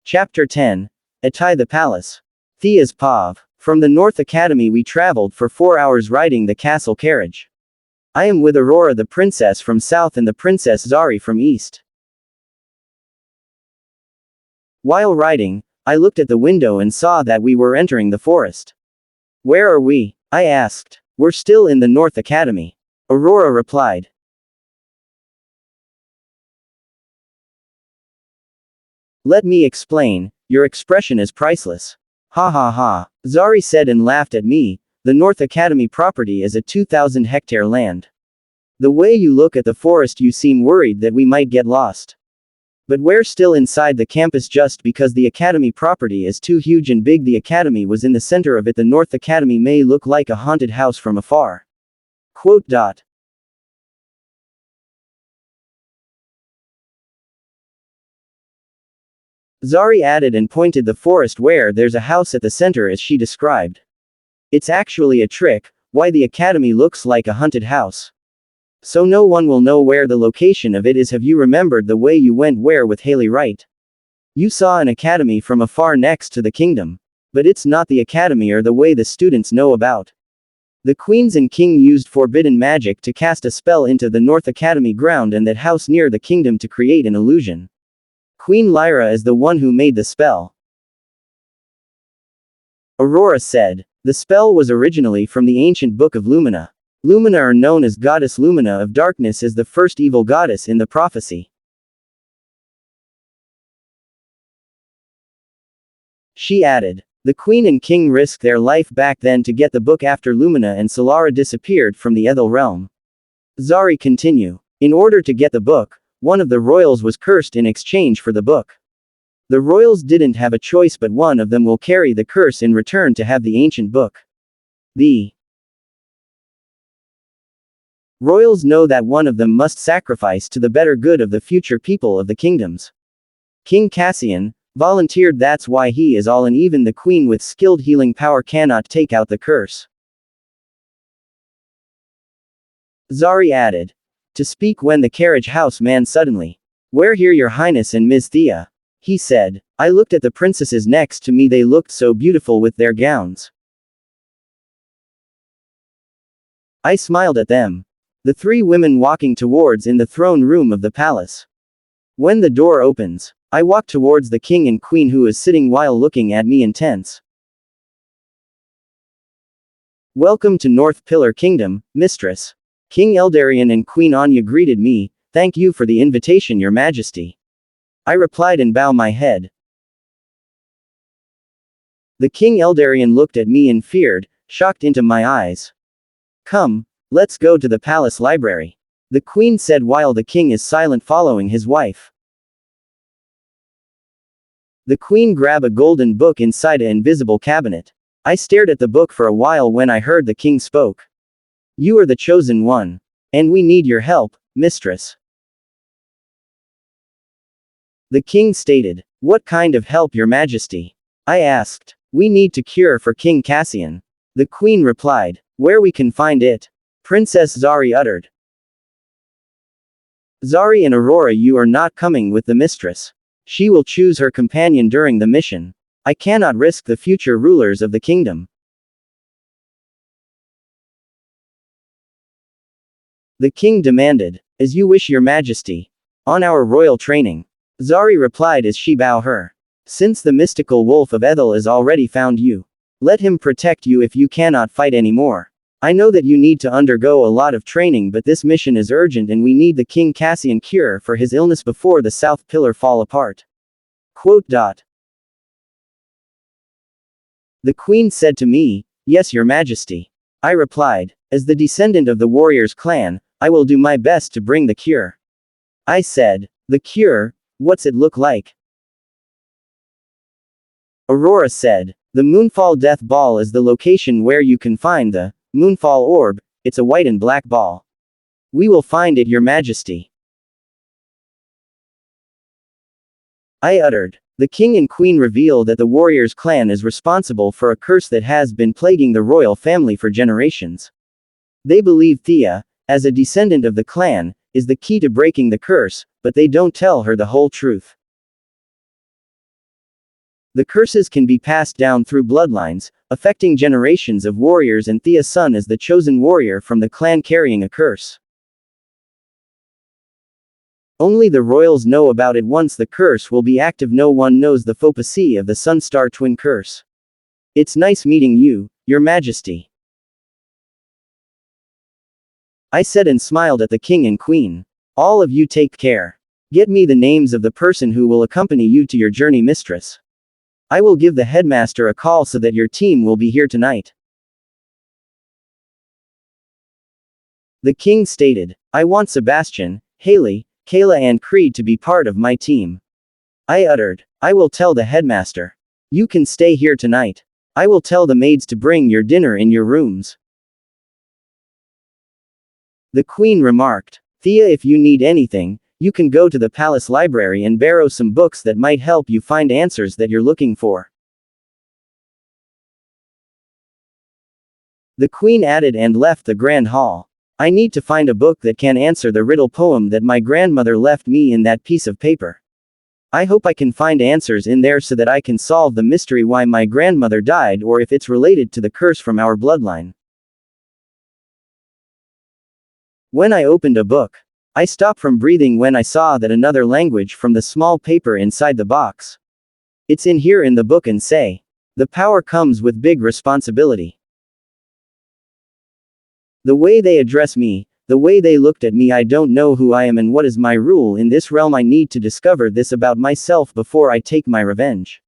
Chapter 10. Atai the Palace. Thea's Pav. From the North Academy we traveled for 4 hours riding the castle carriage. I am with Aurora the princess from south and the princess Zari from east. While riding, I looked at the window and saw that we were entering the forest. Where are we? I asked. We're still in the North Academy. Aurora replied. Let me explain, your expression is priceless. Ha ha ha. Zari said and laughed at me. The North Academy property is a 2,000 hectare land. The way you look at the forest you seem worried that we might get lost. But we're still inside the campus just because the Academy property is too huge and big. The Academy was in the center of it. The North Academy may look like a haunted house from afar. Quote. Zari added and pointed the forest where there's a house at the center as she described. It's actually a trick, why the Academy looks like a haunted house. So no one will know where the location of it is. Have you remembered the way you went where with Haley, right? You saw an academy from afar next to the kingdom. But it's not the academy or the way the students know about. The queens and king used forbidden magic to cast a spell into the North Academy ground and that house near the kingdom to create an illusion. Queen Lyra is the one who made the spell. Aurora said. The spell was originally from the ancient book of Lumina. Lumina, are known as Goddess Lumina of Darkness, is the first evil goddess in the prophecy. She added. The queen and king risked their life back then to get the book after Lumina and Solara disappeared from the Ethel realm. Zari continue. In order to get the book, one of the royals was cursed in exchange for the book. The royals didn't have a choice, but one of them will carry the curse in return to have the ancient book. The royals know that one of them must sacrifice to the better good of the future people of the kingdoms. King Cassian volunteered. That's why he is all in. Even the queen with skilled healing power cannot take out the curse. Zari added. To speak when the carriage house man suddenly. We're here, your highness and Ms. Thea. He said. I looked at the princesses next to me. They looked so beautiful with their gowns. I smiled at them. The 3 women walking towards in the throne room of the palace. When the door opens, I walk towards the king and queen who is sitting while looking at me intense. Welcome to North Pillar Kingdom, mistress. King Eldarion and Queen Anya greeted me. Thank you for the invitation, your majesty. I replied and bowed my head. The King Eldarion looked at me and feared, shocked into my eyes. Come, let's go to the palace library. The queen said while the king is silent following his wife. The queen grabbed a golden book inside an invisible cabinet. I stared at the book for a while when I heard the king spoke. You are the chosen one. And we need your help, mistress. The king stated. What kind of help, your majesty? I asked. We need to cure for King Cassian. The queen replied. Where we can find it? Princess Zari uttered. Zari and Aurora, you are not coming with the mistress. She will choose her companion during the mission. I cannot risk the future rulers of the kingdom. The king demanded. As you wish, your majesty. On our royal training. Zari replied as she bowed her. Since the mystical wolf of Ethel has already found you. Let him protect you if you cannot fight anymore. I know that you need to undergo a lot of training, but this mission is urgent and we need the King Cassian cure for his illness before the South Pillar fall apart. Quote. The queen said to me, yes, your majesty. I replied. As the descendant of the warriors clan, I will do my best to bring the cure. I said. The cure? What's it look like? Aurora said. The Moonfall Death Ball is the location where you can find the Moonfall Orb. It's a white and black ball. We will find it, your majesty. I uttered. The king and queen reveal that the warriors clan is responsible for a curse that has been plaguing the royal family for generations. They believe Thea, as a descendant of the clan, is the key to breaking the curse, but they don't tell her the whole truth. The curses can be passed down through bloodlines, affecting generations of warriors, and Thea's son is the chosen warrior from the clan carrying a curse. Only the royals know about it. Once the curse will be active, no one knows the fopacy of the Sun-Star twin curse. It's nice meeting you, Your Majesty, I said and smiled at the king and queen. All of you take care. Get me the names of the person who will accompany you to your journey, mistress. I will give the headmaster a call so that your team will be here tonight. The king stated, I want Sebastian, Haley, Kayla and Creed to be part of my team. I uttered, I will tell the headmaster. You can stay here tonight. I will tell the maids to bring your dinner in your rooms. The queen remarked, Thea, if you need anything, you can go to the palace library and borrow some books that might help you find answers that you're looking for. The queen added and left the grand hall. I need to find a book that can answer the riddle poem that my grandmother left me in that piece of paper. I hope I can find answers in there so that I can solve the mystery why my grandmother died, or if it's related to the curse from our bloodline. When I opened a book, I stopped from breathing when I saw that another language from the small paper inside the box. It's in here in the book and say, the power comes with big responsibility. The way they address me, the way they looked at me, I don't know who I am and what is my rule in this realm. I need to discover this about myself before I take my revenge.